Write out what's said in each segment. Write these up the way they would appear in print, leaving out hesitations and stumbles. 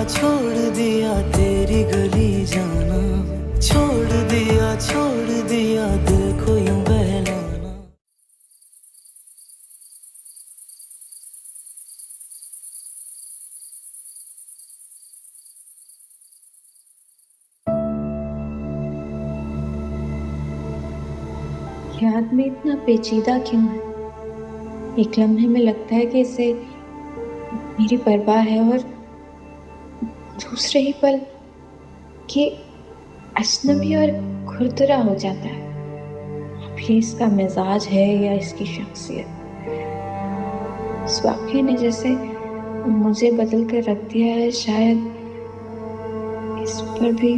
छोड़ दिया तेरी गली जाना, छोड़ दिया दिल को यूं बहलाना। याद में इतना पेचीदा क्यों है? एक लम्हे में लगता है कि इसे मेरी परवाह है, और दूसरे ही पल कि अजनबी और खुरदरा हो जाता है। अब ये इसका मिजाज है या इसकी शख्सियत? इस वाक़ये ने जैसे मुझे बदल कर रख दिया है। शायद इस पर भी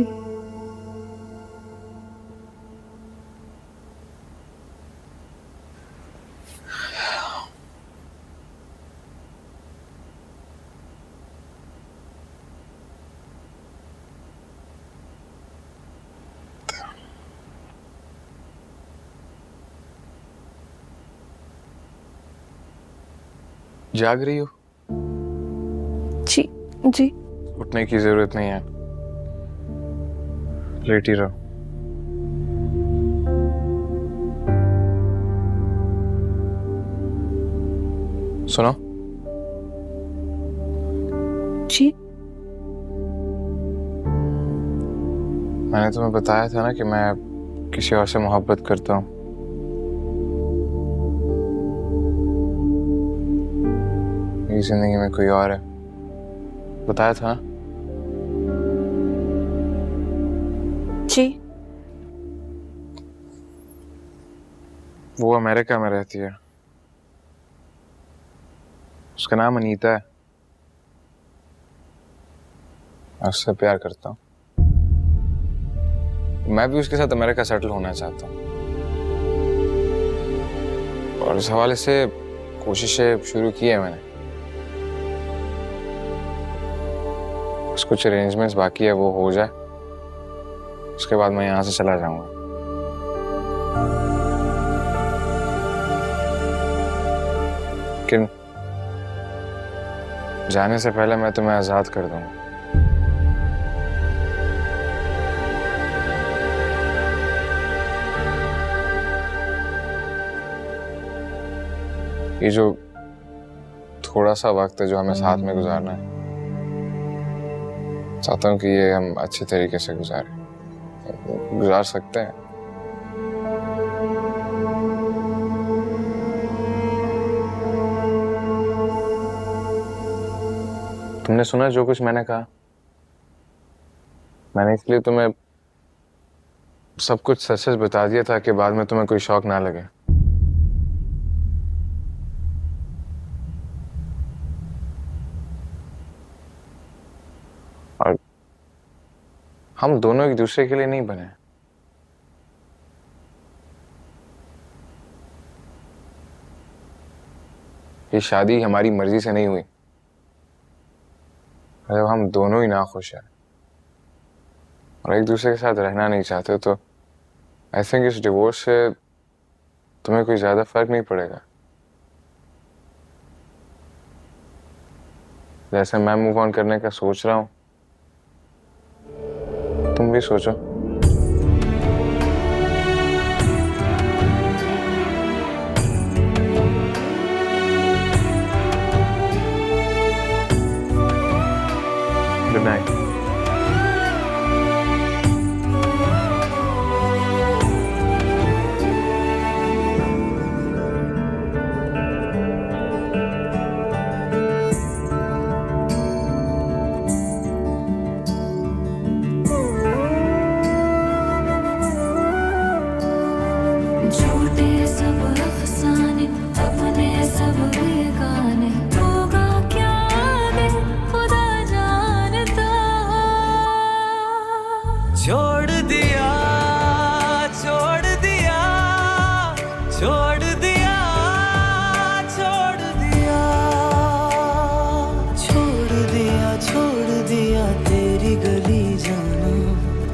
जाग रही हो? जी जी। उठने की जरूरत नहीं है, लेटी रहो। सुनो, जी मैंने तुम्हें बताया था ना कि मैं किसी और से मोहब्बत करता हूँ। मेरी जिंदगी में कोई और है, बताया था ना? जी। वो अमेरिका में रहती है, उसका नाम अनीता है। मैं उससे प्यार करता हूँ, मैं भी उसके साथ अमेरिका सेटल होना चाहता हूँ, और इस हवाले से कोशिशें शुरू की है मैंने। कुछ अरेंजमेंट्स बाकी है, वो हो जाए उसके बाद मैं यहाँ से चला जाऊंगा। लेकिन जाने से पहले मैं तुम्हें आजाद कर दूंगा। ये जो थोड़ा सा वक्त है जो हमें साथ में गुजारना है, चाहता हूँ कि ये हम अच्छे तरीके से गुजार सकते हैं। तुमने सुना जो कुछ मैंने कहा? मैंने इसलिए तुम्हें सब कुछ सच सच बता दिया था कि बाद में तुम्हें कोई शौक ना लगे। और हम दोनों एक दूसरे के लिए नहीं बने। ये शादी हमारी मर्जी से नहीं हुई। जब हम दोनों ही नाखुश हैं और एक दूसरे के साथ रहना नहीं चाहते, तो आई थिंक इस डिवोर्स से तुम्हें कोई ज्यादा फर्क नहीं पड़ेगा। जैसे मैं मूव ऑन करने का सोच रहा हूं, तुम भी सोचो। Good night. झूठे सब अफसाने, अपने सब बेगाने, होगा क्या आगे खुदा जानता। छोड़ दिया, छोड़ दिया, छोड़ दिया, छोड़ दिया, छोड़ दिया, छोड़ दिया तेरी गली जाना,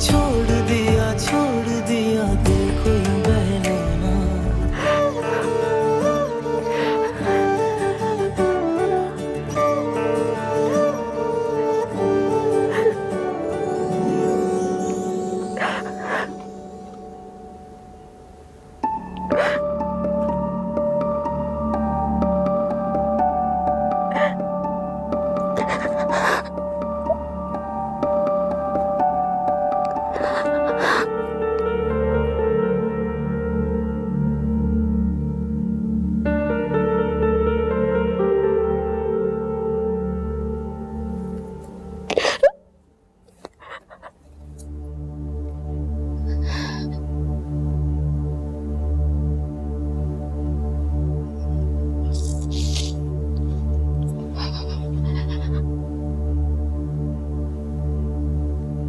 छोड़ दिया दिल को यूं बहलाना।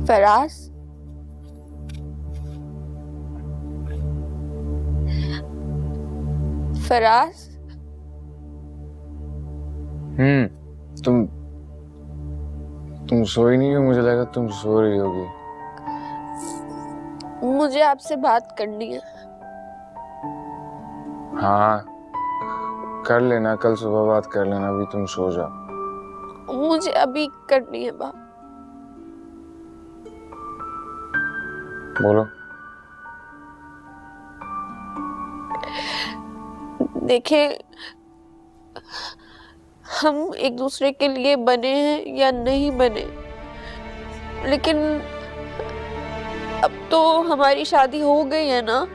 फराज, फराज, तुम सोई नहीं हो, मुझे लगा तुम सो रही होगी। मुझे आपसे बात करनी है। हाँ, कर लेना, कल सुबह बात कर लेना, अभी तुम सो जाओ। मुझे अभी करनी है बात। बोलो। देखें, हम एक दूसरे के लिए बने हैं या नहीं बने, लेकिन अब तो हमारी शादी हो गई है ना।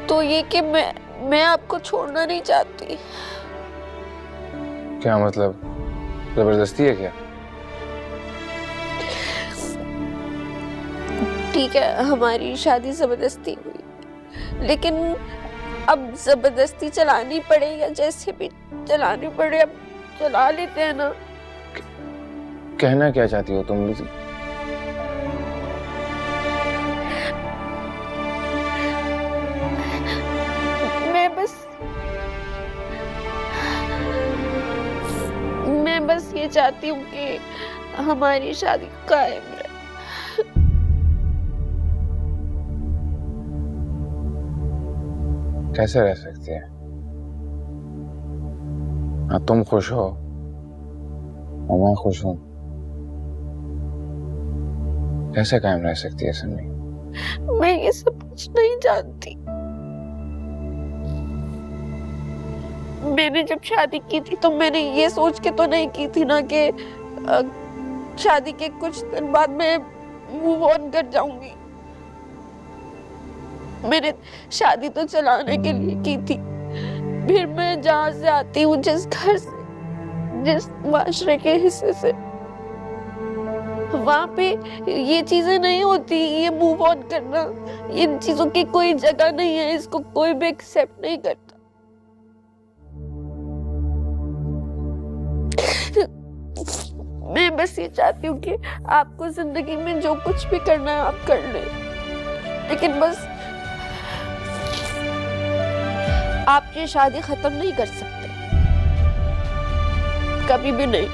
तो ये कि मैं आपको छोड़ना नहीं चाहती। क्या मतलब, जबरदस्ती है क्या? ठीक है, हमारी शादी जबरदस्ती हुई, लेकिन अब जबरदस्ती चलानी पड़े या जैसे भी चलानी पड़े, अब चला लेते हैं ना। कहना क्या चाहती हो तुम? मैं बस ये चाहती हूँ कि हमारी शादी कायम रहे। कैसे रह सकती है? हाँ, तुम खुश हो और मैं खुश हूँ, कैसे कायम रह सकती है सन्नी? मैं ये सब कुछ नहीं जानती। मैंने जब शादी की थी तो मैंने ये सोच के तो नहीं की थी ना कि शादी के कुछ दिन बाद मैं मूव ऑन कर जाऊंगी। मैंने शादी तो चलाने के लिए की थी। फिर मैं जहाँ से आती हूँ, जिस घर से, जिस माशरे के हिस्से से, वहां पे ये चीजें नहीं होती। ये मूव ऑन करना, इन चीजों की कोई जगह नहीं है, इसको कोई भी एक्सेप्ट नहीं करता। मैं बस ये चाहती हूँ कि आपको जिंदगी में जो कुछ भी करना है आप कर लें, लेकिन बस आप ये शादी खत्म नहीं कर सकते, कभी भी नहीं।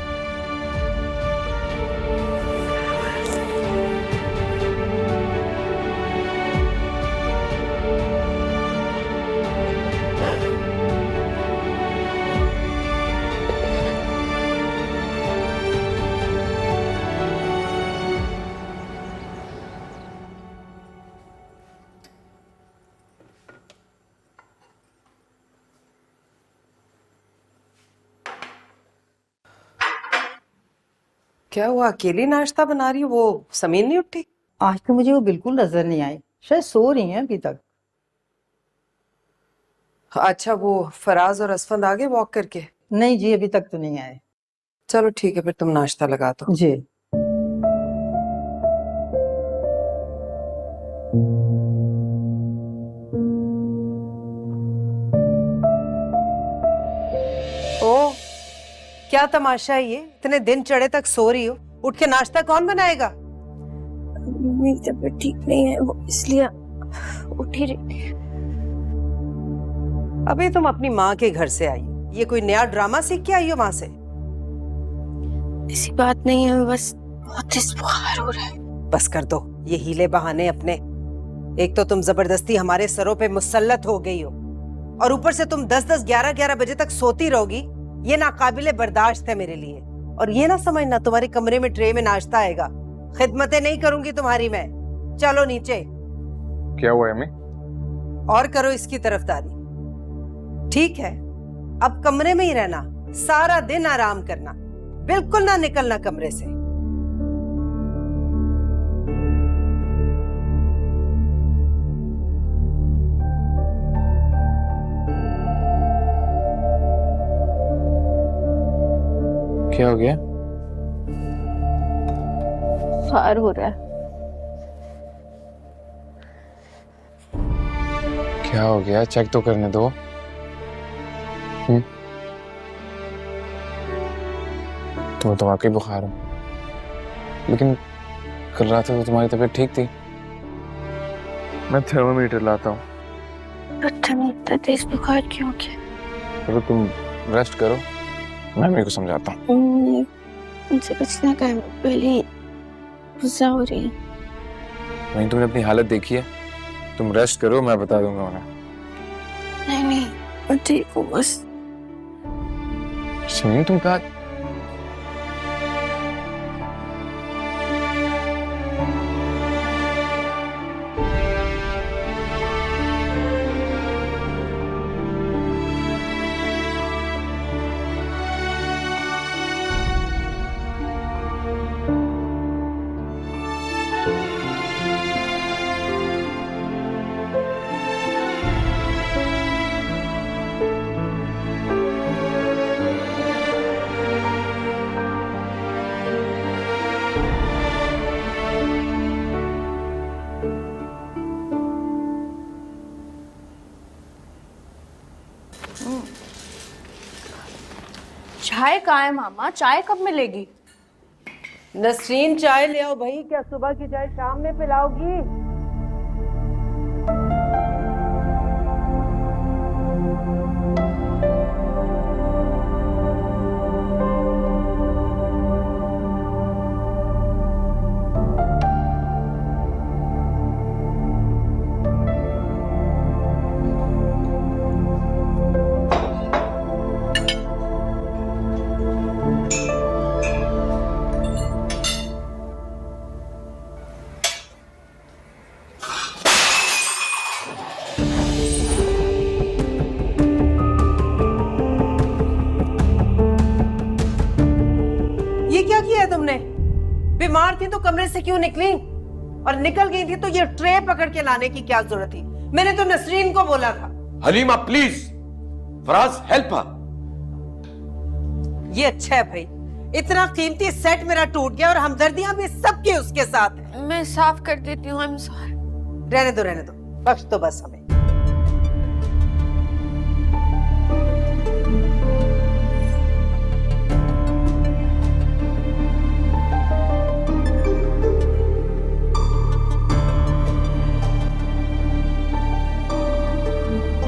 क्या हुआ, अकेली नाश्ता बना रही हो? वो समीन नहीं उठी? आज तो मुझे वो बिल्कुल नजर नहीं आई, शायद सो रही हैं अभी तक। अच्छा, वो फराज और असफंद आ गए वॉक करके? नहीं जी, अभी तक तो नहीं आए। चलो ठीक है, फिर तुम नाश्ता लगा दो। जी। ओ, क्या तमाशा है ये? इतने दिन चढ़े तक सो रही हो, उठ के नाश्ता कौन बनाएगा? मेरी तबीयत ठीक नहीं है, वो इसलिए उठी रही थी। अभी तुम अपनी माँ के घर से आई हो, ये कोई नया ड्रामा सीख के आई हो वहां से? ऐसी बात नहीं है, बस बहुत तेज बुखार हो रहा है। बस कर दो ये हीले बहाने अपने। एक तो तुम जबरदस्ती हमारे सरों पे मुसल्लत हो गई हो, और ऊपर से तुम 10-10, 11-11 बजे तक सोती रहोगी। ये नाकाबिले बर्दाश्त है मेरे लिए। और ये ना समझना तुम्हारे कमरे में ट्रे में नाश्ता आएगा, खिदमतें नहीं करूंगी तुम्हारी मैं। चलो नीचे। क्या हुआ अम्मी? और करो इसकी तरफदारी। ठीक है, अब कमरे में ही रहना, सारा दिन आराम करना, बिल्कुल ना निकलना कमरे से। क्या हो गया? बुखार हो रहा है। क्या हो गया? चेक तो करने दो। तुम्हें तो वाकई बुखार हो, लेकिन कल रात तो तुम्हारी तबीयत ठीक थी। मैं थर्मामीटर लाता हूँ। तुम्हें इतना तेज बुखार क्यों क्या? चलो तुम रेस्ट करो, मैं मेरे को समझाता हूँ। उनसे बचना का पहले गुस्सा हो रही है। नहीं, तुमने अपनी हालत देखी है, तुम रेस्ट करो, मैं बता दूंगा उन्हें। नहीं मैं ठीक हूँ बस। शमीम तुम कहा चाय कहाँ है मामा? चाय कब मिलेगी? नसरीन चाय ले आओ भाई। क्या सुबह की चाय शाम में पिलाओगी? ये क्या किया है तुमने? बीमार थी तो कमरे से क्यों निकली? और निकल गई थी तो ये ट्रे पकड़ के लाने की क्या जरूरत थी? मैंने तो नसरीन को बोला था। Halima please, Faraz help her. ये अच्छा है भाई, इतना कीमती सेट मेरा टूट गया और हमदर्दियां भी सबके उसके साथ है। मैं साफ कर देती हूँ। I'm sorry। रहने दो, बख्श दो बस हमें।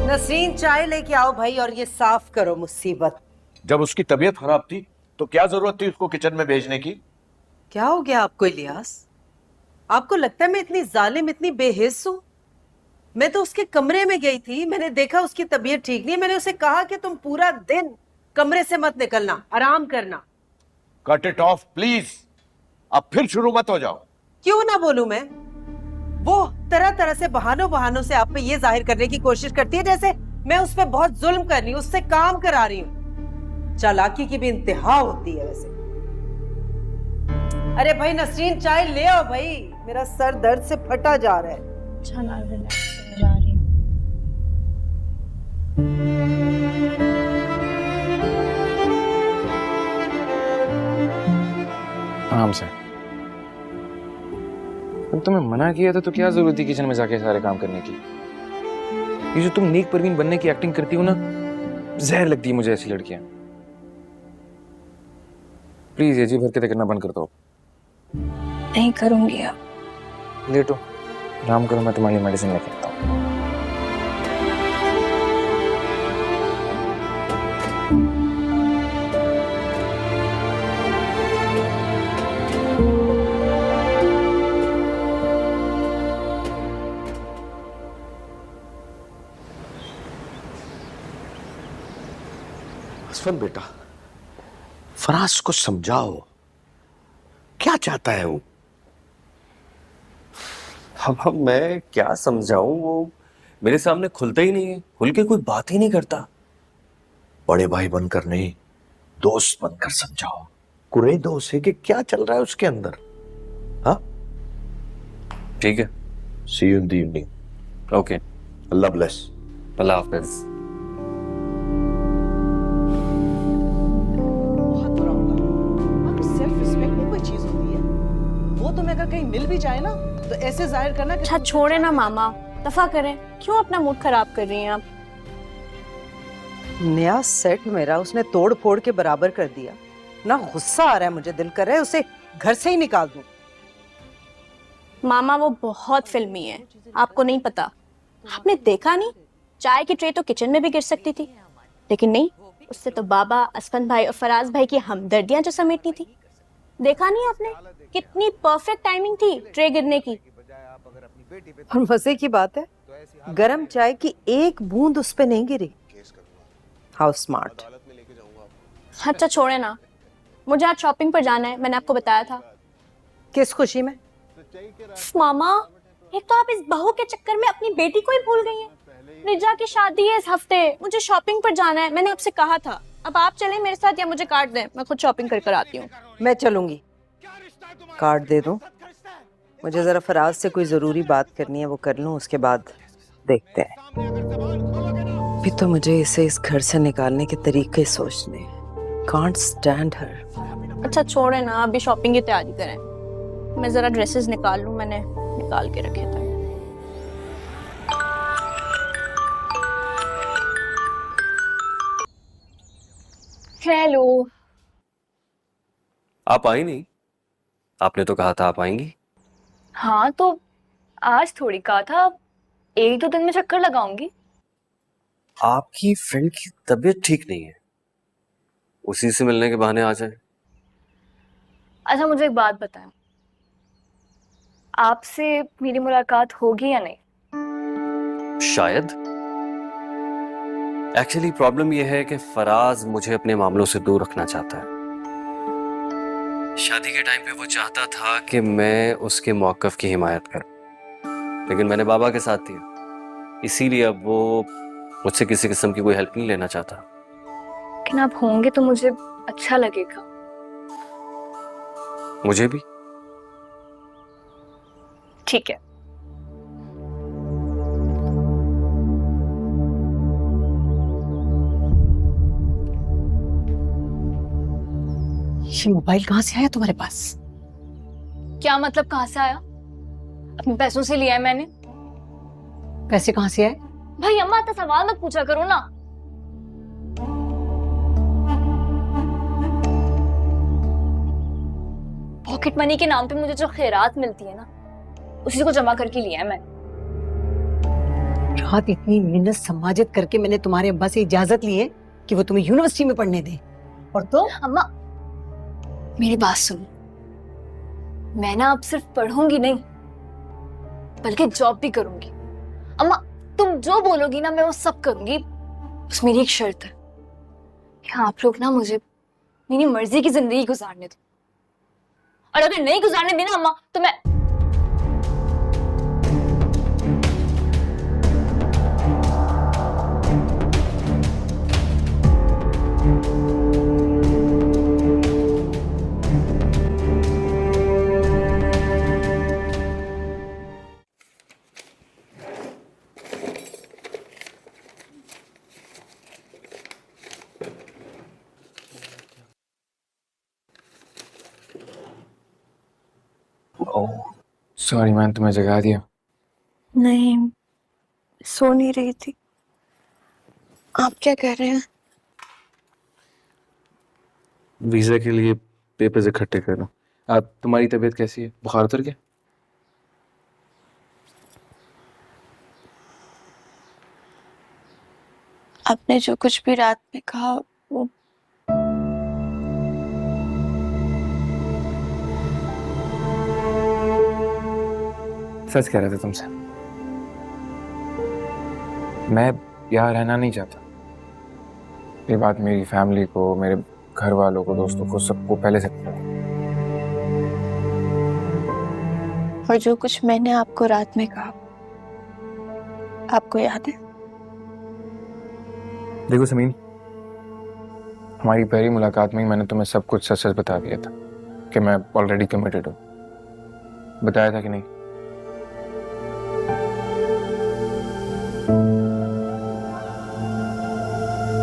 नसरीन चाय लेके आओ भाई और ये साफ करो मुसीबत। जब उसकी तबीयत खराब थी तो क्या जरूरत थी उसको किचन में भेजने की? क्या हो गया आपको इलियास? आपको लगता है मैं इतनी जालिम, इतनी बेहिस हूं? मैं तो उसके कमरे में गई थी, मैंने देखा उसकी तबीयत ठीक नहीं है। मैंने उसे कहा कि तुम पूरा दिन कमरे से मत निकलना, आराम करना। कट इट ऑफ प्लीज, अब फिर शुरू मत हो जाओ। क्यों ना बोलूं मैं? वो तरह तरह से बहानों से आप पे ये जाहिर करने की कोशिश करती है जैसे मैं उस पे बहुत जुल्म कर रही हूँ, उससे काम करा रही हूँ। चालाकी की भी इंतहा होती है वैसे। अरे भाई नसरीन चाय ले आओ भाई, मेरा सर दर्द से फटा जा रहा है। चला जा रही हूँ। आराम से। तुम्हें मना किया था तो क्या जरूरत थी किचन में जाके सारे काम करने की? ये जो तुम नेक परवीन बनने की एक्टिंग करती हो ना, जहर लगती है मुझे ऐसी लड़कियां। प्लीज ये जी हरकतें करना बंद कर दो। नहीं करूंगी अब। लेटो, आराम करो, मैं तुम्हारी मेडिसिन लेके आता हूँ। हसन बेटा, फराज को समझाओ, क्या चाहता है वो? अब मैं क्या समझाऊं, वो मेरे सामने खुलता ही नहीं है, खुल के कोई बात ही नहीं करता। बड़े भाई बनकर नहीं, दोस्त बनकर समझाओ। कुरेदो से कि क्या चल रहा है उसके अंदर। हाँ ठीक है, see you in the evening. Okay, Allah bless. Allah हाफिज। तुम्हें अगर कहीं मिल भी जाए ना तो ऐसे जाहिर करना कि अच्छा छोड़े ना मामा, दफा करें। क्यों अपना मूड खराब कर रही हैं आप? नया सेट मेरा उसने तोड़ फोड़ के बराबर कर दिया। ना गुस्सा आ रहा है मुझे, दिल कर रहा है उसे घर से ही निकाल दूं। मामा वो बहुत फिल्मी है, आपको नहीं पता। आपने देखा नहीं, चाय की ट्रे तो किचन में भी गिर सकती थी, लेकिन नहीं, उससे तो बाबा, असफन भाई और फराज भाई की हमदर्दियां जो समेटनी थी। देखा नहीं आपने, कितनी परफेक्ट टाइमिंग थी ट्रे गिरने की। और मजे की बात है, गरम चाय की एक बूंद उस पे नहीं गिरी। How smart. अच्छा छोड़े ना, मुझे आज शॉपिंग पर जाना है, मैंने आपको बताया था। किस खुशी में? मामा, एक तो आप इस बहू के चक्कर में अपनी बेटी को ही भूल गई हैं। रिजा की शादी है इस हफ्ते, मुझे शॉपिंग पर जाना है, मैंने आपसे कहा था। अब आप चलें मेरे साथ या मुझे कार्ड दें, मैं खुद शॉपिंग कर आती हूँ। मैं चलूंगी। कार्ड दे दूं? मुझे जरा फराज से कोई जरूरी बात करनी है, वो कर लूं, उसके बाद देखते हैं। अभी तो मुझे इसे इस घर से निकालने के तरीके सोचने। कांट स्टैंड हर। अच्छा छोड़े ना, अभी शॉपिंग की तैयारी करें। मैं जरा ड्रेसेस निकाल लूं, मैंने निकाल के रखे थे। हेलो। आप आई नहीं? आपने तो कहा था आप आएंगी। हाँ तो आज थोड़ी कहा था, एक दो दिन में चक्कर लगाऊंगी। आपकी फ्रेंड की तबीयत ठीक नहीं है, उसी से मिलने के बहाने आ जाए। अच्छा मुझे एक बात बताएं, आपसे मेरी मुलाकात होगी या नहीं? शायद। एक्चुअली प्रॉब्लम यह है कि फराज मुझे अपने मामलों से दूर रखना चाहता है। शादी के टाइम पे वो चाहता था कि मैं उसके मौक़िफ़ की हिमायत करूं, लेकिन मैंने बाबा के साथ दिया, इसीलिए अब वो मुझसे किसी किस्म की कोई हेल्प नहीं लेना चाहता। लेकिन आप होंगे तो मुझे अच्छा लगेगा। मुझे भी। ठीक है। ये मोबाइल कहाँ से आया तुम्हारे पास? क्या मतलब कहाँ से आया? अपने पैसों से लिया है मैंने। पैसे कहाँ से आए? भाई अम्मा तो सवाल मत पूछा करो ना। पॉकेट मनी के नाम पे मुझे जो खैरात मिलती है ना, उसी को जमा करके लिया है मैंने। रात इतनी मेहनत समाजत करके मैंने तुम्हारे अब्बा से इजाजत ली है कि वो तुम्हें यूनिवर्सिटी में पढ़ने दे, और तो अम्मा मेरी बात सुनो, मैं ना अब सिर्फ पढ़ूंगी नहीं बल्कि जॉब भी करूंगी। अम्मा तुम जो बोलोगी ना मैं वो सब करूंगी, बस मेरी एक शर्त है कि आप लोग ना मुझे मेरी मर्जी की जिंदगी गुजारने दो, और अगर नहीं गुजारने देना अम्मा तो मैं सॉरी मैंने तुम्हें जगा दिया। नहीं, सो नहीं रही थी। आप क्या कह रहे हैं? वीजा के लिए पेपर्स इकट्ठे कर लो। आप, तुम्हारी तबीयत कैसी है? बुखार उतर गया? आपने जो कुछ भी रात में कहा वो सच कह रहे थे तुमसे। मैं यहाँ रहना नहीं चाहता। ये बात मेरी फैमिली को, मेरे घर वालों को, दोस्तों को, सबको पहले से पता है। और जो कुछ मैंने आपको रात में कहा आपको याद है? देखो समीन, हमारी पहली मुलाकात में ही मैंने तुम्हें सब कुछ सच सच बता दिया था कि मैं ऑलरेडी कमिटेड हूँ। बताया था कि नहीं?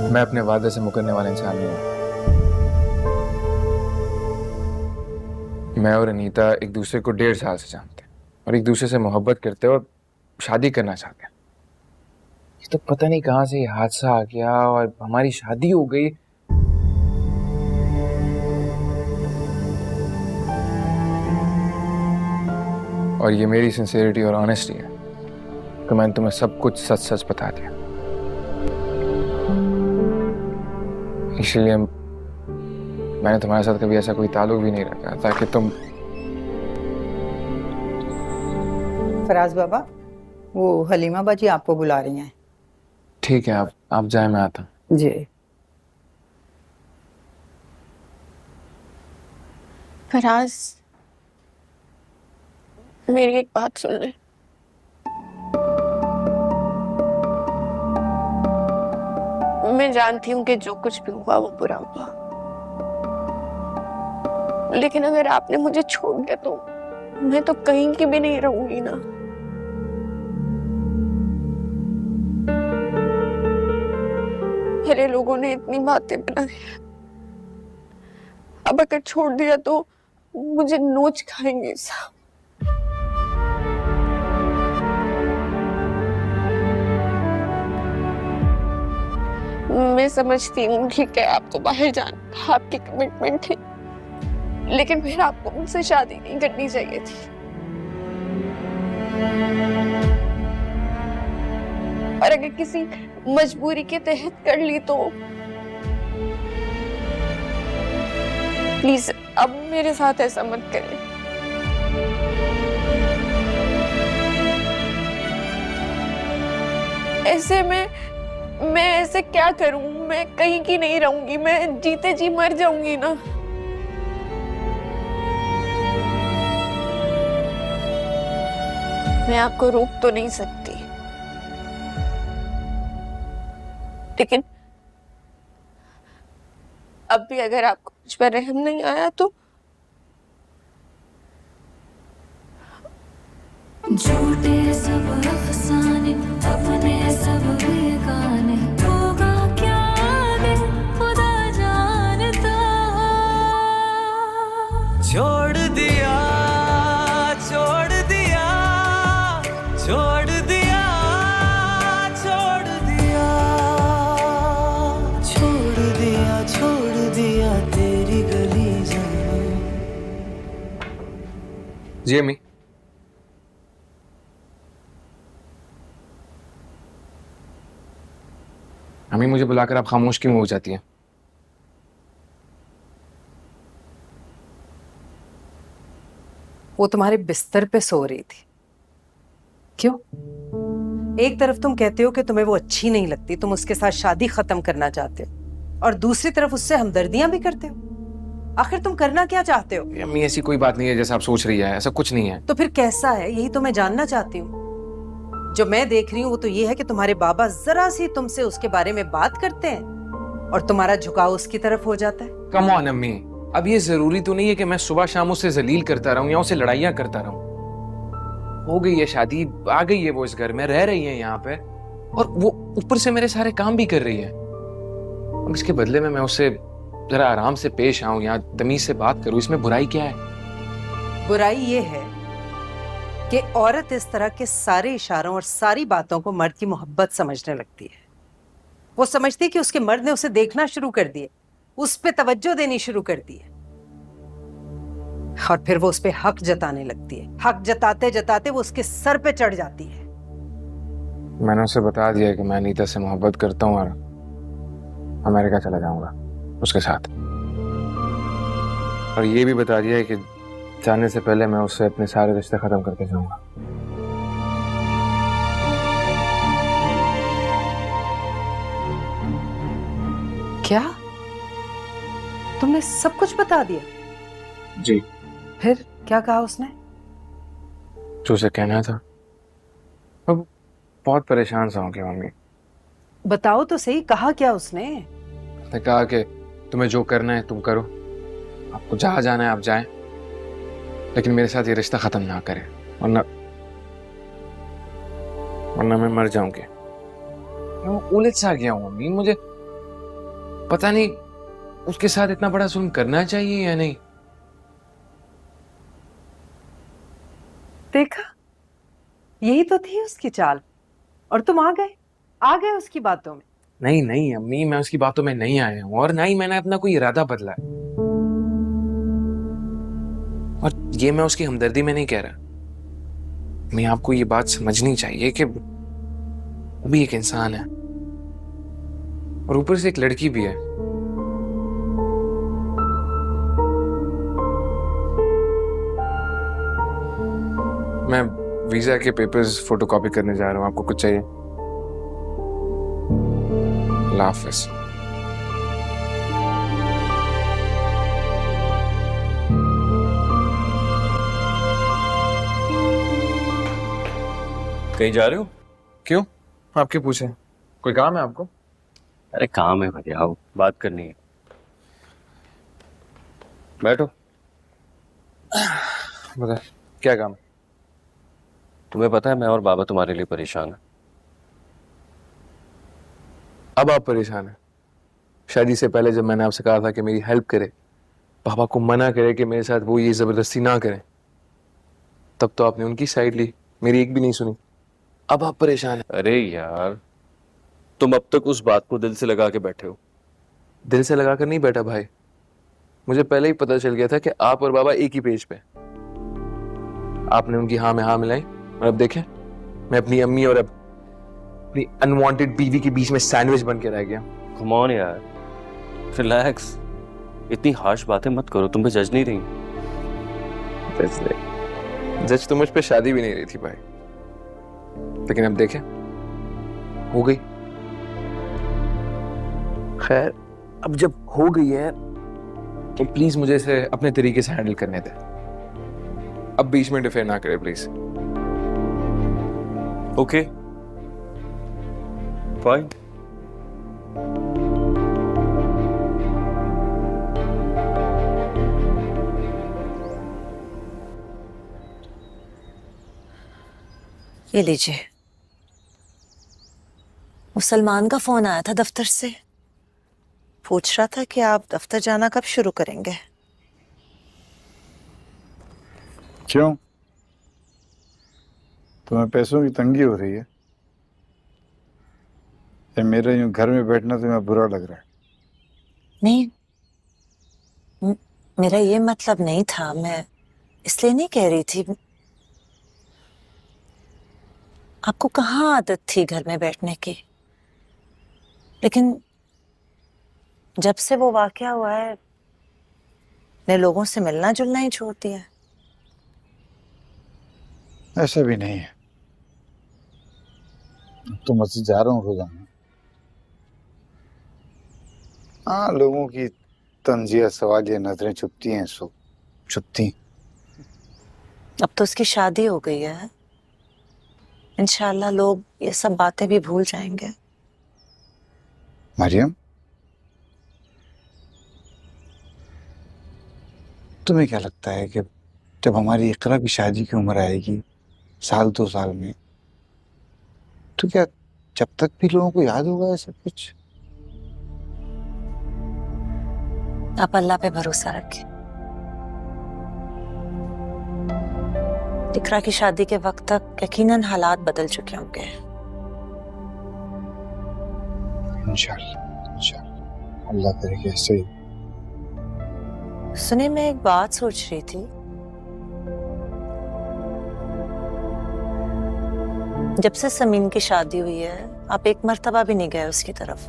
मैं अपने वादे से मुकरने वाला इंसान नहीं हूं। मैं और अनीता एक दूसरे को 1.5 साल से जानते हैं और एक दूसरे से मोहब्बत करते हैं और शादी करना चाहते हैं। ये तो पता नहीं कहां से ये हादसा आ गया और हमारी शादी हो गई। और ये मेरी सिंसियरिटी और ऑनेस्टी है, तो मैंने तुम्हें सब कुछ सच सच बता दिया। इसलिए मैंने तुम्हारे साथ कभी ऐसा कोई ताल्लुक भी नहीं रखा ताकि तुम। फराज बाबा, वो हलीमा बाजी आपको बुला रही हैं। ठीक है, आप जाए, मैं आता हूँ। जी। फराज, मेरी एक बात सुन ले। मैं जानती हूँ कि जो कुछ भी हुआ वो बुरा हुआ, लेकिन अगर आपने मुझे छोड़ दिया तो मैं तो कहीं की भी नहीं रहूंगी ना। मेरे लोगों ने इतनी बातें बनाई, अब अगर छोड़ दिया तो मुझे नोच खाएंगे सब। मैं समझती हूँ ठीक है, आपको बाहर जाना था, आपकी कमिटमेंट थी, लेकिन फिर आपको मुझसे शादी नहीं करनी चाहिए थी। और अगर किसी मजबूरी के तहत कर ली तो प्लीज अब मेरे साथ ऐसा मत करें। ऐसे में मैं ऐसे क्या करूं? मैं कहीं की नहीं रहूंगी, मैं जीते जी मर जाऊंगी ना। मैं आपको रोक तो नहीं सकती, लेकिन अब भी अगर आपको मुझ पर रहम नहीं आया तो झूठे सब अफसाने अपने सब बेगाने होगा क्या आगे खुदा जानता। छोड़ दिया छोड़ दिया छोड़ दिया छोड़ दिया छोड़ दिया छोड़ दिया तेरी गली जाना। जी अम्मी। अम्मी, मुझे बुलाकर आप खामोश क्यों हो जाती हैं? वो तुम्हारे बिस्तर पे सो रही थी। क्यों? एक तरफ तुम कहते हो कि तुम्हें वो अच्छी नहीं लगती, तुम उसके साथ शादी खत्म करना चाहते हो, और दूसरी तरफ उससे हमदर्दियां भी करते हो। आखिर तुम करना क्या चाहते हो? अम्मी, ऐसी कोई बात नहीं है जैसा आप सोच रही है, ऐसा कुछ नहीं है। तो फिर कैसा है, यही तो मैं जानना चाहती हूँ। जो मैं देख रही हूँ वो तो ये है कि तुम्हारे बाबा जरा सी तुमसे उसके बारे में बात करते हैं और तुम्हारा झुकाव उसकी तरफ हो जाता है। कम ऑन अम्मी, अब ये जरूरी तो नहीं है कि मैं सुबह शाम उससे जलील करता रहूं या उसे लड़ाइयां करता रहूं। हो गई है शादी, आ गई है वो इस घर में, रह रही है यहाँ पे, और वो ऊपर से मेरे सारे काम भी कर रही है। अब इसके बदले में मैं उससे जरा आराम से पेश आऊं या तमीज से बात करूं, इसमें बुराई क्या है? बुराई ये है कि औरत इस तरह के सारे इशारों और सारी बातों को मर्द की मोहब्बत समझने लगती है। वो समझती है कि उसके मर्द ने उसे देखना शुरू कर दिया, उस पे तवज्जो देनी शुरू कर दी है, और फिर वो उस पे हक जताने लगती है। हक जताते जताते वो उसके सर पे चढ़ जाती है। मैंने उसे बता दिया कि मैं नीता से मोहब्बत करता हूँ और अमेरिका चला जाऊंगा उसके साथ, और ये भी बता दिया है कि जाने से पहले मैं उससे अपने सारे रिश्ते खत्म करके जाऊंगा। क्या तुमने सब कुछ बता दिया? जी। फिर क्या कहा उसने? जो उसे कहना था। अब बहुत परेशान सा हो गया मम्मी। बताओ तो सही, कहा क्या उसने? उसने कहा कि तुम्हें जो करना है तुम करो, आपको जहां जाना है आप जाएं, लेकिन मेरे साथ ये रिश्ता खत्म ना करें, वरना मैं मर जाऊंगी। मैं उलझ सा गया हूं मम्मी, मुझे पता नहीं उसके साथ इतना बड़ा जुल्म करना चाहिए या नहीं। देखा, यही तो थी उसकी चाल, और तुम आ गए उसकी बातों में। नहीं नहीं अम्मी, मैं उसकी बातों में नहीं आया हूं, और ना ही मैंने अपना कोई इरादा बदला है, और ये मैं उसकी हमदर्दी में नहीं कह रहा, मैं आपको ये बात समझनी चाहिए कि वो भी एक इंसान है और ऊपर से एक लड़की भी है। मैं वीजा के पेपर्स फोटोकॉपी करने जा रहा हूँ, आपको कुछ चाहिए? अल्लाह हाफिज। कहीं जा रहे हो? क्यों, आपके पूछे? कोई काम है आपको? अरे काम है भैया, आओ बात करनी है। बैठो। बता, क्या काम है? तुम्हें पता है मैं और बाबा तुम्हारे लिए परेशान है। अब आप परेशान हैं? शादी से पहले जब मैंने आपसे कहा था कि मेरी हेल्प करे, पापा को मना करे कि मेरे साथ वो ये जबरदस्ती ना करें, तब तो आपने उनकी साइड ली, मेरी एक भी नहीं सुनी। अब आप परेशान हैं? अरे यार, तुम अब तक उस बात को दिल से लगा के बैठे हो। दिल से लगा कर नहीं बैठा भाई, मुझे पहले ही पता चल गया था कि आप और बाबा एक ही पेज पे। आपने उनकी हाँ में हाँ मिलाई और अब देखें, मैं अपनी अम्मी और अब अपनी अनवांटेड बीवी के बीच में सैंडविच बन के रह गया। कम ऑन यार, रिलैक्स। इतनी हार्श बातें मत करो, तुम पे जज नहीं रही। जज तो मुझ पे शादी भी नहीं रही थी भाई, लेकिन अब देखें हो गई। खैर, अब जब हो गई है तो प्लीज मुझे इसे अपने तरीके से हैंडल करने दे। अब बीच में इंटरफेयर ना करे प्लीज। Okay fine. ये लीजिए। वो सलमान का फोन आया था दफ्तर से, पूछ रहा था कि आप दफ्तर जाना कब शुरू करेंगे। क्यों, तुम्हें पैसों की तंगी हो रही है या मेरे यूं घर में बैठना तुम्हें बुरा लग रहा है? नहीं, मेरा ये मतलब नहीं था, मैं इसलिए नहीं कह रही थी। आपको कहाँ आदत थी घर में बैठने की, लेकिन जब से वो वाकया हुआ है ने लोगों से मिलना जुलना ही छोड़ दिया है। ऐसा भी नहीं है, तो मस्जिद जा रहा हूँ रोजाना। हाँ, लोगों की तंजिया सवालिया नजरें छुपती हैं, सो छुपती। अब तो उसकी शादी हो गई है, इंशाल्लाह लोग ये सब बातें भी भूल जाएंगे। मरियम, तुम्हें क्या लगता है कि जब हमारी इकरा की शादी की उम्र आएगी 1-2 साल में, तो क्या जब तक भी लोगों को याद होगा ऐसा कुछ? आप अल्लाह पे भरोसा रखें। इकरा की शादी के वक्त तक यकीनन हालात बदल चुके होंगे। इंशाल्लाह, इंशाल्लाह, अल्लाह करे कि ऐसे ही। सुने, मैं एक बात सोच रही थी। जब से समीन की शादी हुई है, आप एक मर्तबा भी नहीं गए उसकी तरफ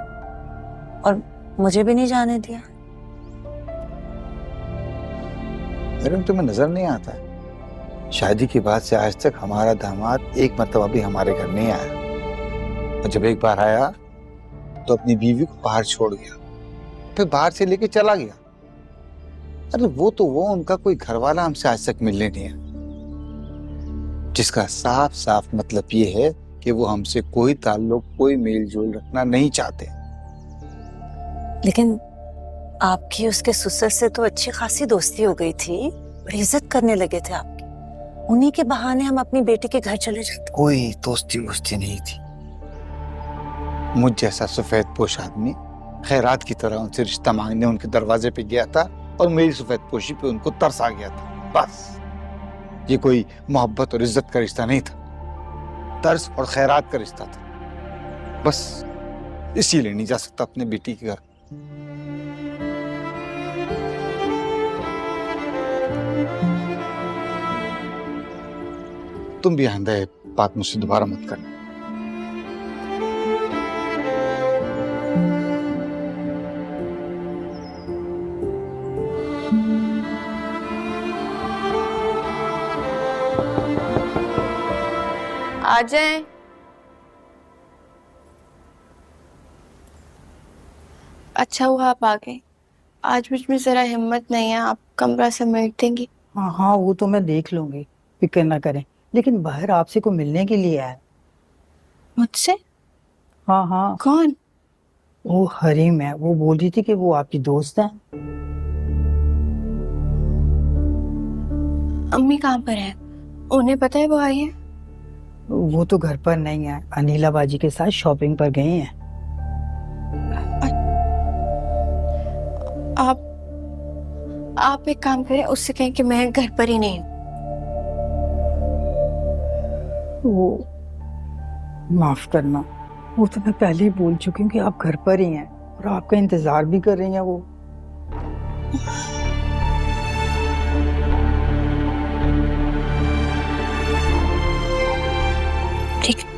और मुझे भी नहीं जाने दिया। मरियम, तुम्हें नजर नहीं आता है? शादी के बाद से आज तक हमारा दामाद एक मर्तबा भी हमारे घर नहीं आया, और जब एक बार आया तो अपनी बीवी को बाहर छोड़ गया, फिर बाहर से लेके चला गया। अरे वो उनका कोई घर वाला हमसे आज तक मिलने नहीं है, जिसका साफ साफ मतलब ये है कि वो हमसे कोई ताल्लुक, कोई मेल जोल रखना नहीं चाहते। लेकिन आपकी उसके ससुर से तो अच्छी खासी दोस्ती हो गई थी, बड़ी इज्जत करने लगे थे आपकी। उन्हीं के बहाने हम अपनी बेटी के घर चले जाते। कोई दोस्ती वोस्ती नहीं थी। मुझ जैसा सफेद पोश आदमी खैरात की तरह उनसे रिश्ता मांगने उनके दरवाजे पे गया था और मेरी सफेद पोशी पे उनको तरस आ गया था। बस, ये कोई मोहब्बत और इज्जत का रिश्ता नहीं था, तरस और खैरात का रिश्ता था। बस इसीलिए नहीं जा सकता अपने बेटी के घर। तुम भी आइंदा ये बात मुझसे दोबारा मत करना। आ जाएं। अच्छा हुआ आप आ गए। आज मुझ में जरा हिम्मत नहीं है, आप कमरा समेट देंगी? हाँ हाँ, वो तो मैं देख लूंगी, फिक्र ना करें। लेकिन बाहर आपसे को मिलने के लिए आया। मुझसे? हाँ हाँ। कौन? वो हरीम है, वो बोल रही थी कि वो आपकी दोस्त है। अम्मी कहाँ पर है? उन्हें पता है वो आई है? वो तो घर पर नहीं है, अनिला बाजी के साथ शॉपिंग पर गए हैं। आप एक काम करें, उससे कहें कि मैं घर पर ही नहीं हूँ। वो माफ करना, वो तो मैं पहले ही बोल चुकी हूँ कि आप घर पर ही हैं और आपका इंतजार भी कर रही हैं वो। ठीक है।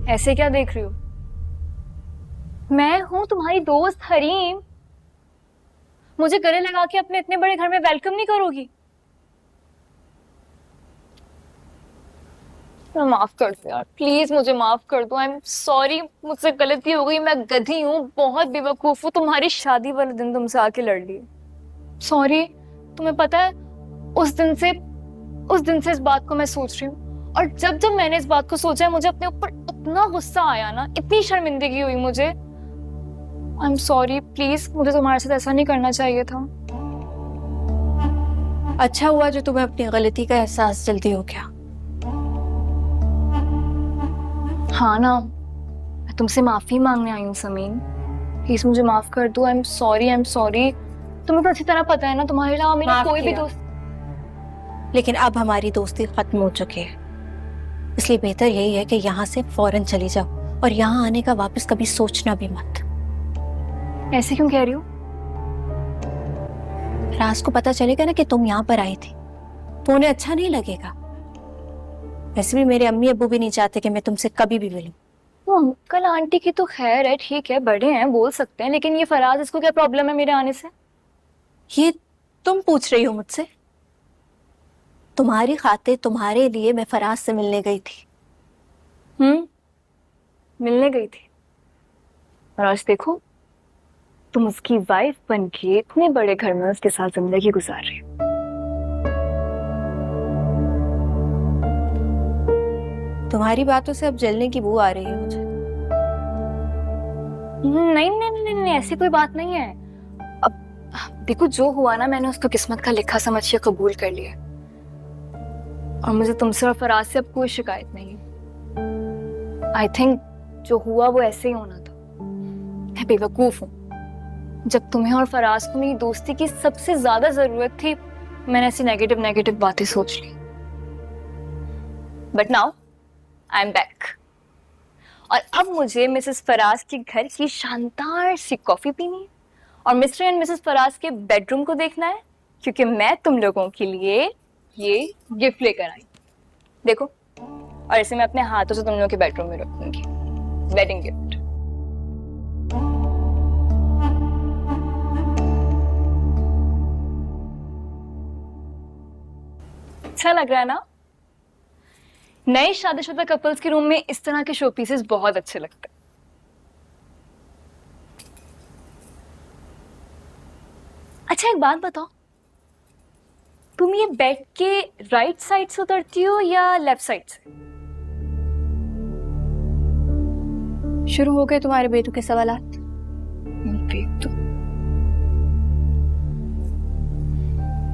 ऐसे क्या देख रही हो? मैं हूं तुम्हारी दोस्त हरीम। मुझे गले लगा के अपने इतने बड़े घर में वेलकम नहीं करोगी? माफ कर दो यार, प्लीज मुझे माफ कर दो। आई एम सॉरी, मुझसे गलती हो गई। मैं गधी हूँ, बहुत बेवकूफ हूँ। तुम्हारी शादी वाले दिन तुमसे आके लड़ ली। सॉरी। तुम्हें पता है उस दिन से इस बात को मैं सोच रही हूँ, और जब जब मैंने इस बात को सोचा है मुझे अपने ऊपर इतना गुस्सा आया ना, इतनी शर्मिंदगी हुई मुझे। आई एम सॉरी, प्लीज मुझे तुम्हारे साथ ऐसा नहीं करना चाहिए था। अच्छा हुआ जो तुम्हें अपनी गलती का एहसास जल्दी हो गया। हाँ ना, मैं तुमसे माफी मांगने आई हूँ समीन। प्लीज मुझे माफ कर दो। I am sorry, I am sorry. तुम्हें तो अच्छी तरह पता है ना, तुम्हारे अलावा मेरा कोई भी दोस्त। लेकिन अब हमारी दोस्ती खत्म हो चुकी है, इसलिए बेहतर यही है कि यहाँ से फौरन चली जाओ और यहाँ आने का वापस कभी सोचना भी मत। ऐसे क्यों कह रही हो? राज को पता चलेगा ना कि तुम यहाँ पर आई थी तो उन्हें अच्छा नहीं लगेगा। वैसे भी मेरे अम्मी अब्बू भी नहीं चाहते कि मैं तुमसे कभी भी मिलूं। वो अंकल आंटी की तो खैर है, ठीक है, बड़े हैं, बोल सकते हैं, लेकिन ये फराज, इसको क्या प्रॉब्लम है मेरे आने से? ये तुम पूछ रही हो मुझसे? तुम्हारी खातिर, तुम्हारे लिए मैं फराज से मिलने गई थी। मिलने गई थी, और आज देखो तुम उसकी वाइफ बन के इतने बड़े घर में उसके साथ जिंदगी गुजार रही हो। तुम्हारी बातों से अब जलने की बू आ रही है मुझे। नहीं नहीं नहीं नहीं, ऐसी कोई बात नहीं है। अब देखो, जो हुआ ना, मैंने उसको किस्मत का लिखा समझ के कबूल कर लिया, और मुझे तुमसे और फराज से अब कोई शिकायत नहीं है। आई थिंक जो हुआ वो ऐसे ही होना था। मैं बेवकूफ हूँ। जब तुम्हें और फराज को मेरी दोस्ती की सबसे ज्यादा जरूरत थी, मैंने ऐसी नेगेटिव बातें सोच ली। But now I am back, और अब मुझे मिसेस फराज के घर की शानदार सी कॉफी पीनी है, और मिस्टर एंड मिसेस फराज के बेडरूम को देखना है, क्योंकि मैं तुम लोगों के लिए ये गिफ्ट लेकर आई। देखो, और इसे मैं अपने हाथों से तुम लोगों के बेडरूम में रखूंगी। Wedding gift. अच्छा लग रहा है ना? नए शादीशुदा कपल्स के रूम में इस तरह के शो पीसेस बहुत अच्छे लगते हैं। अच्छा, एक बात बताओ, तुम ये बेड के राइट साइड से उतरती हो या लेफ्ट साइड से? शुरू हो गए तुम्हारे बेटू के सवालात। बेटू?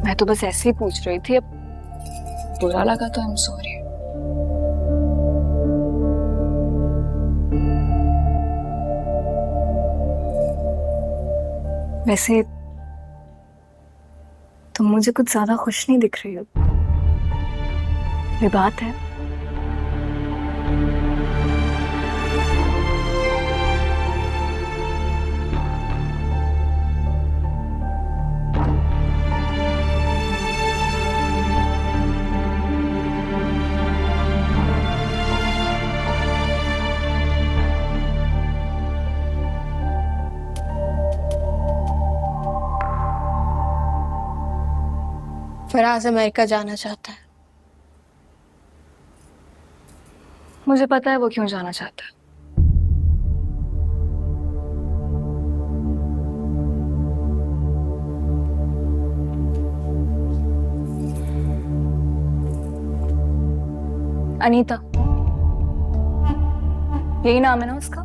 मैं तो बस ऐसे ही पूछ रही थी, अब बुरा लगा तो आई एम सॉरी। वैसे तुम मुझे कुछ ज्यादा खुश नहीं दिख रही हो, ये बात है? फराज अमेरिका जाना चाहता है। मुझे पता है वो क्यों जाना चाहता है। अनीता, यही नाम है ना उसका?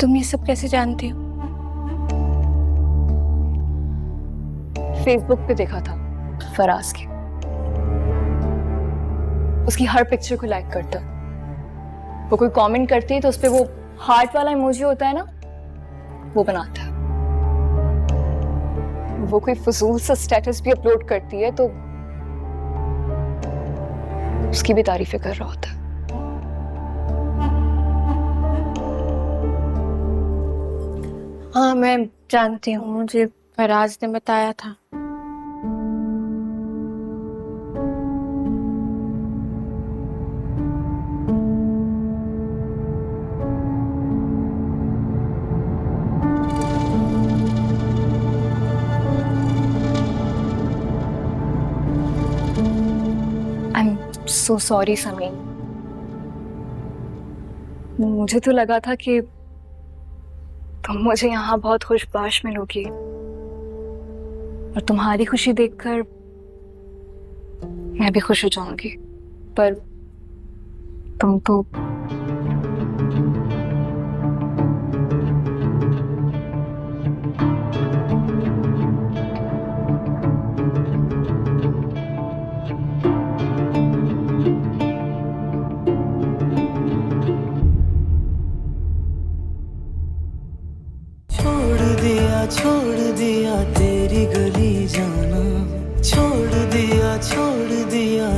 तुम ये सब कैसे जानती हो? फेसबुक पे देखा था फराज की, उसकी हर पिक्चर को लाइक करता है। वो कोई कमेंट करती है तो उस पे वो हार्ट वाला इमोजी होता है ना, वो बनाता है। वो कोई फजूल सा स्टेटस भी अपलोड करती है तो उसकी भी तारीफें कर रहा होता है। हाँ मैं जानती हूँ, मुझे फराज ने बताया था। I am so sorry Sameen, मुझे तो लगा था कि तुम मुझे यहाँ बहुत खुशबाश मिलोगी और तुम्हारी खुशी देखकर मैं भी खुश हो जाऊंगी, पर तुम तो छोड़ दिया तेरी गली जाना, छोड़ दिया